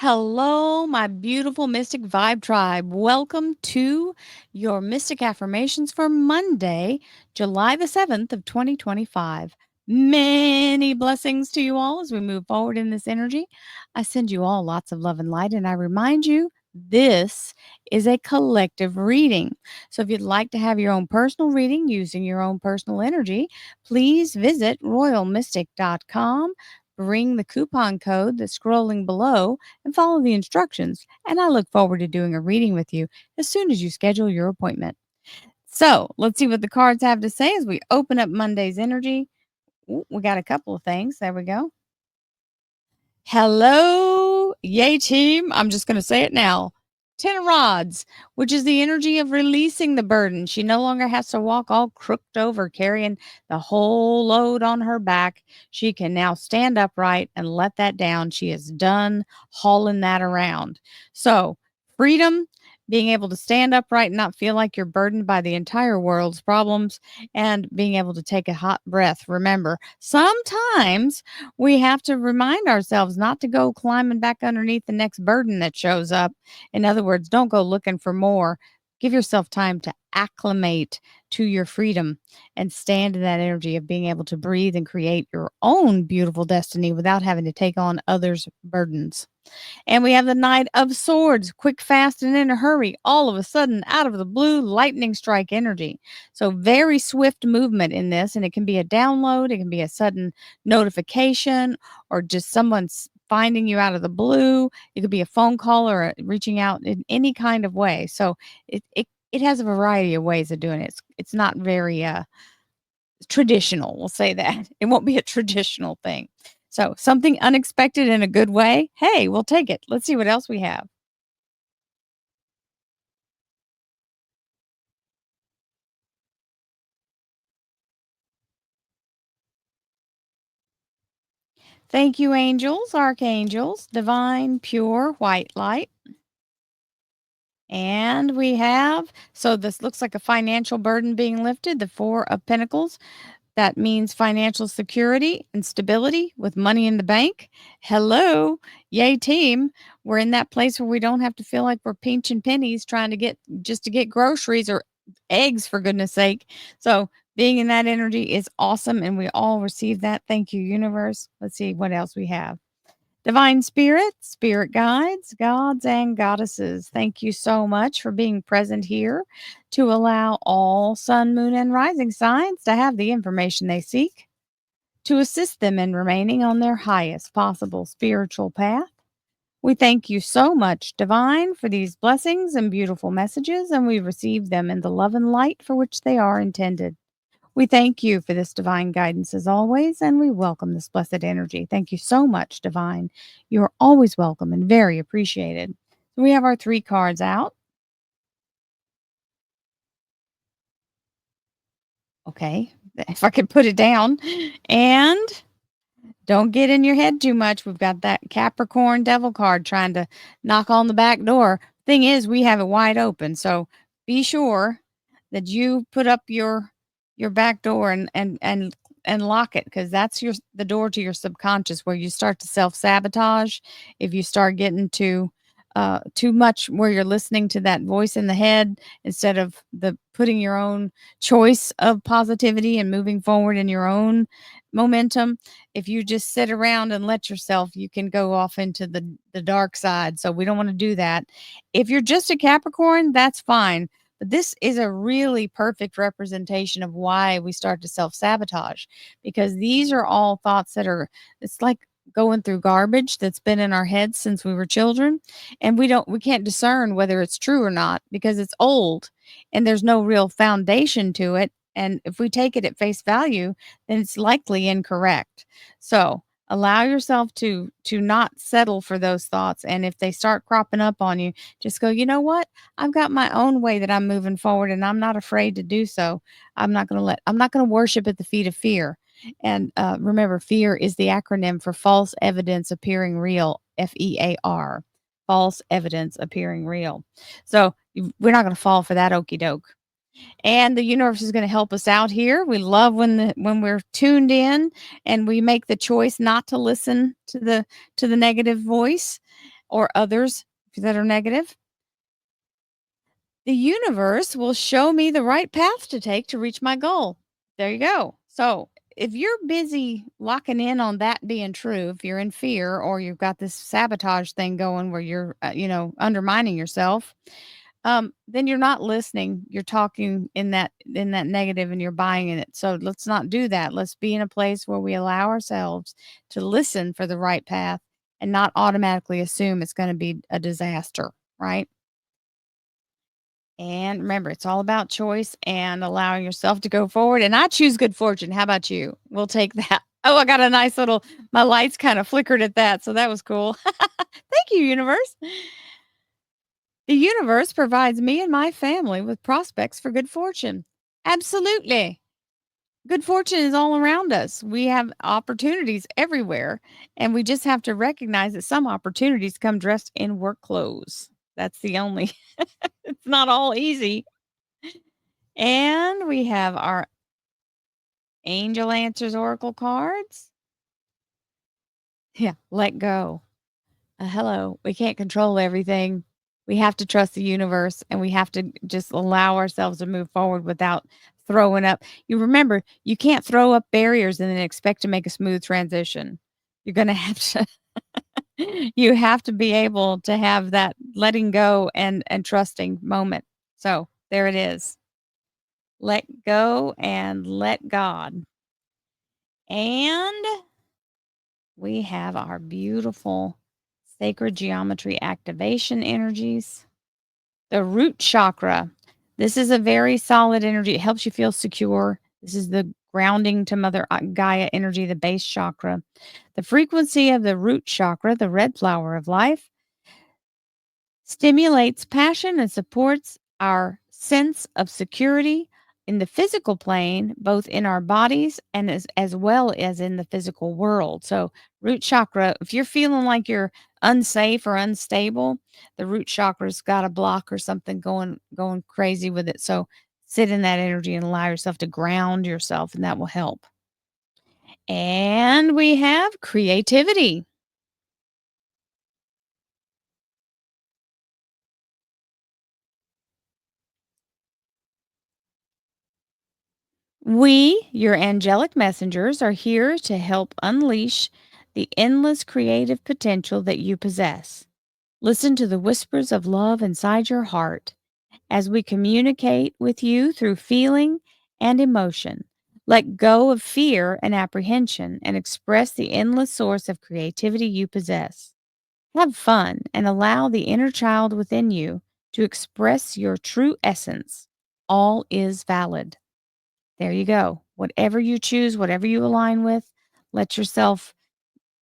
Hello, my beautiful Mystic Vibe Tribe. Welcome to your Mystic Affirmations for Monday, July the 7th of 2025. Many blessings to you all as we move forward in this energy. I send you all lots of love and light, and I remind you this is a collective reading. So if you'd like to have your own personal reading using your own personal energy, please visit royalmystic.com. Bring the coupon code that's scrolling below and follow the instructions. And I look forward to doing a reading with you as soon as you schedule your appointment. So let's see what the cards have to say as we open up Monday's energy. Ooh, we got a couple of things. There we go. Hello, yay team. I'm just going to say it now. 10 rods, which is the energy of releasing the burden. She no longer has to walk all crooked over, carrying the whole load on her back. She can now stand upright and let that down. She is done hauling that around. So, freedom, being able to stand upright and not feel like you're burdened by the entire world's problems, and being able to take a hot breath. Remember, sometimes we have to remind ourselves not to go climbing back underneath the next burden that shows up. In other words, don't go looking for more. Give yourself time to acclimate to your freedom and stand in that energy of being able to breathe and create your own beautiful destiny without having to take on others' burdens. And we have the Knight of Swords, quick, fast, and in a hurry. All of a sudden, out of the blue, lightning strike energy. So, very swift movement in this. And it can be a download, it can be a sudden notification, or just someone's finding you out of the blue. It could be a phone call or reaching out in any kind of way. So, it has a variety of ways of doing it. It's not very traditional. We'll say that. It won't be a traditional thing. So something unexpected in a good way. Hey, we'll take it. Let's see what else we have. Thank you, angels, archangels, divine, pure, white light. And we have, so this looks like a financial burden being lifted, the Four of Pentacles. That means financial security and stability with money in the bank. Hello, yay team. We're in that place where we don't have to feel like we're pinching pennies trying to get groceries or eggs, for goodness sake. So being in that energy is awesome, and we all receive that. Thank you, universe. Let's see what else we have. Divine Spirit, Spirit Guides, Gods, and Goddesses, thank you so much for being present here to allow all sun, moon, and rising signs to have the information they seek, to assist them in remaining on their highest possible spiritual path. We thank you so much, Divine, for these blessings and beautiful messages, and we receive them in the love and light for which they are intended. We thank you for this divine guidance as always, and we welcome this blessed energy. Thank you so much, Divine. You are always welcome and very appreciated. So we have our three cards out. Okay, if I could put it down. And don't get in your head too much. We've got that Capricorn devil card trying to knock on the back door. Thing is, we have it wide open. So be sure that you put up your back door and lock it, because that's the door to your subconscious, where you start to self-sabotage. If you start getting too much, where you're listening to that voice in the head instead of the putting your own choice of positivity and moving forward in your own momentum. If you just sit around and let yourself, you can go off into the dark side. So we don't want to do that. If you're just a Capricorn, that's fine. But this is a really perfect representation of why we start to self-sabotage, because these are all thoughts that are, it's like going through garbage that's been in our heads since we were children, and we can't discern whether it's true or not because it's old and there's no real foundation to it. And if we take it at face value, then it's likely incorrect. So allow yourself to not settle for those thoughts. And if they start cropping up on you, just go, you know what? I've got my own way that I'm moving forward, and I'm not afraid to do so. I'm not going to worship at the feet of fear. And remember, fear is the acronym for false evidence appearing real, FEAR, false evidence appearing real. So we're not going to fall for that okey doke. And the universe is going to help us out here. We love when we're tuned in and we make the choice not to listen to the negative voice, or others that are negative, the universe will show me the right path to take to reach my goal. There you go. So, if you're busy locking in on that being true, if you're in fear or you've got this sabotage thing going where you're, undermining yourself, then you're not listening. You're talking in that negative and you're buying in it. So let's not do that. Let's be in a place where we allow ourselves to listen for the right path and not automatically assume it's going to be a disaster, right? And remember, it's all about choice and allowing yourself to go forward. And I choose good fortune. How about you? We'll take that. Oh, I got a nice little, my lights kind of flickered at that. So that was cool. Thank you, universe. The universe provides me and my family with prospects for good fortune. Absolutely. Good fortune is all around us. We have opportunities everywhere, and we just have to recognize that some opportunities come dressed in work clothes. That's the only, it's not all easy. And we have our Angel Answers Oracle cards. Yeah, let go. Hello, we can't control everything. We have to trust the universe and we have to just allow ourselves to move forward without throwing up. You remember, you can't throw up barriers and then expect to make a smooth transition. You're going to have to you have to be able to have that letting go and trusting moment. So, there it is. Let go and let God. And we have our beautiful sacred geometry activation energies. The root chakra. This is a very solid energy. It helps you feel secure. This is the grounding to Mother Gaia energy, the base chakra. The frequency of the root chakra, the red flower of life, stimulates passion and supports our sense of security in the physical plane, both in our bodies and as well as in the physical world. So, root chakra, if you're feeling like you're unsafe or unstable, the root chakra's got a block or something going crazy with it. So, sit in that energy and allow yourself to ground yourself, and that will help. And we have creativity. We, your angelic messengers, are here to help unleash the endless creative potential that you possess. Listen to the whispers of love inside your heart as we communicate with you through feeling and emotion. Let go of fear and apprehension and express the endless source of creativity you possess. Have fun and allow the inner child within you to express your true essence. All is valid. There you go. Whatever you choose, whatever you align with, let yourself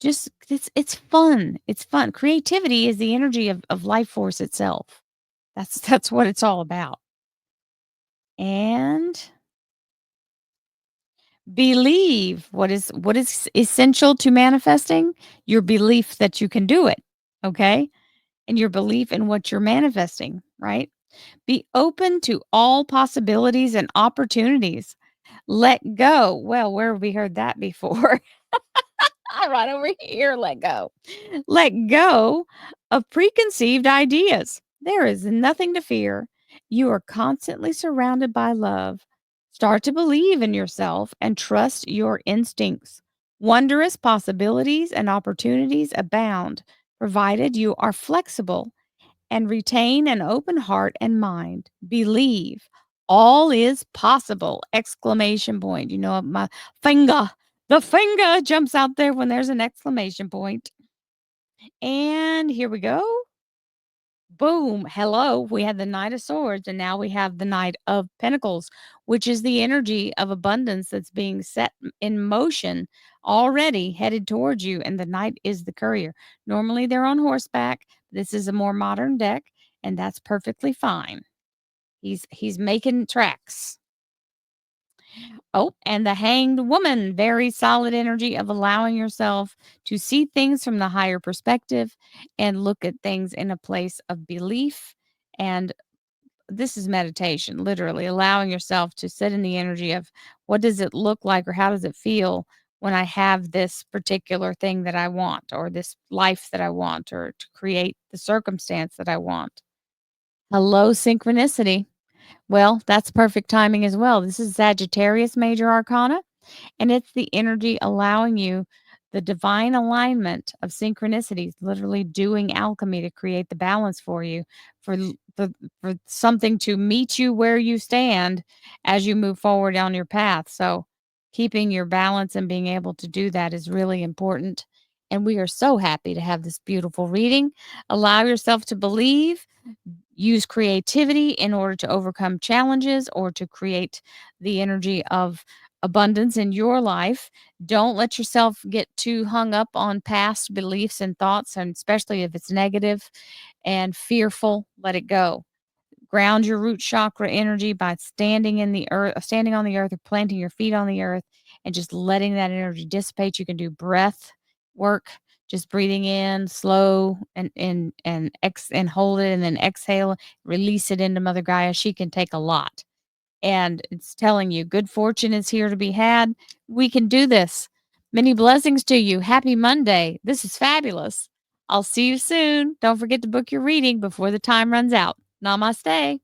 just it's fun. It's fun. Creativity is the energy of life force itself. That's what it's all about. And believe what is essential to manifesting? Your belief that you can do it. Okay? And your belief in what you're manifesting, right? Be open to all possibilities and opportunities. Let go. Well, where have we heard that before? Right over here, let go. Let go of preconceived ideas. There is nothing to fear. You are constantly surrounded by love. Start to believe in yourself and trust your instincts. Wondrous possibilities and opportunities abound, provided you are flexible and retain an open heart and mind. Believe all is possible! Exclamation point. You know, my finger, the finger jumps out there when there's an exclamation point. And here we go. Boom. Hello. We had the Knight of Swords, and now we have the Knight of Pentacles, which is the energy of abundance that's being set in motion already headed towards you. And the Knight is the courier. Normally they're on horseback. This is a more modern deck, and that's perfectly fine. He's making tracks. Oh, and the Hanged Woman, very solid energy of allowing yourself to see things from the higher perspective and look at things in a place of belief. And this is meditation, literally allowing yourself to sit in the energy of what does it look like or how does it feel when I have this particular thing that I want, or this life that I want, or to create the circumstance that I want. Hello, synchronicity. Well, that's perfect timing as well. This is Sagittarius Major Arcana, and it's the energy allowing you the divine alignment of synchronicities, literally doing alchemy to create the balance for you, for, for something to meet you where you stand as you move forward on your path. So, keeping your balance and being able to do that is really important. And we are so happy to have this beautiful reading. Allow yourself to believe. Use creativity in order to overcome challenges or to create the energy of abundance in your life. Don't let yourself get too hung up on past beliefs and thoughts, and especially if it's negative and fearful, let it go. Ground your root chakra energy by standing in the earth, standing on the earth, or planting your feet on the earth and just letting that energy dissipate. You can do breath work, just breathing in slow and hold it and then exhale, release it into Mother Gaia. She can take a lot. And it's telling you good fortune is here to be had. We can do this. Many blessings to you. Happy Monday. This is fabulous. I'll see you soon. Don't forget to book your reading before the time runs out. Namaste.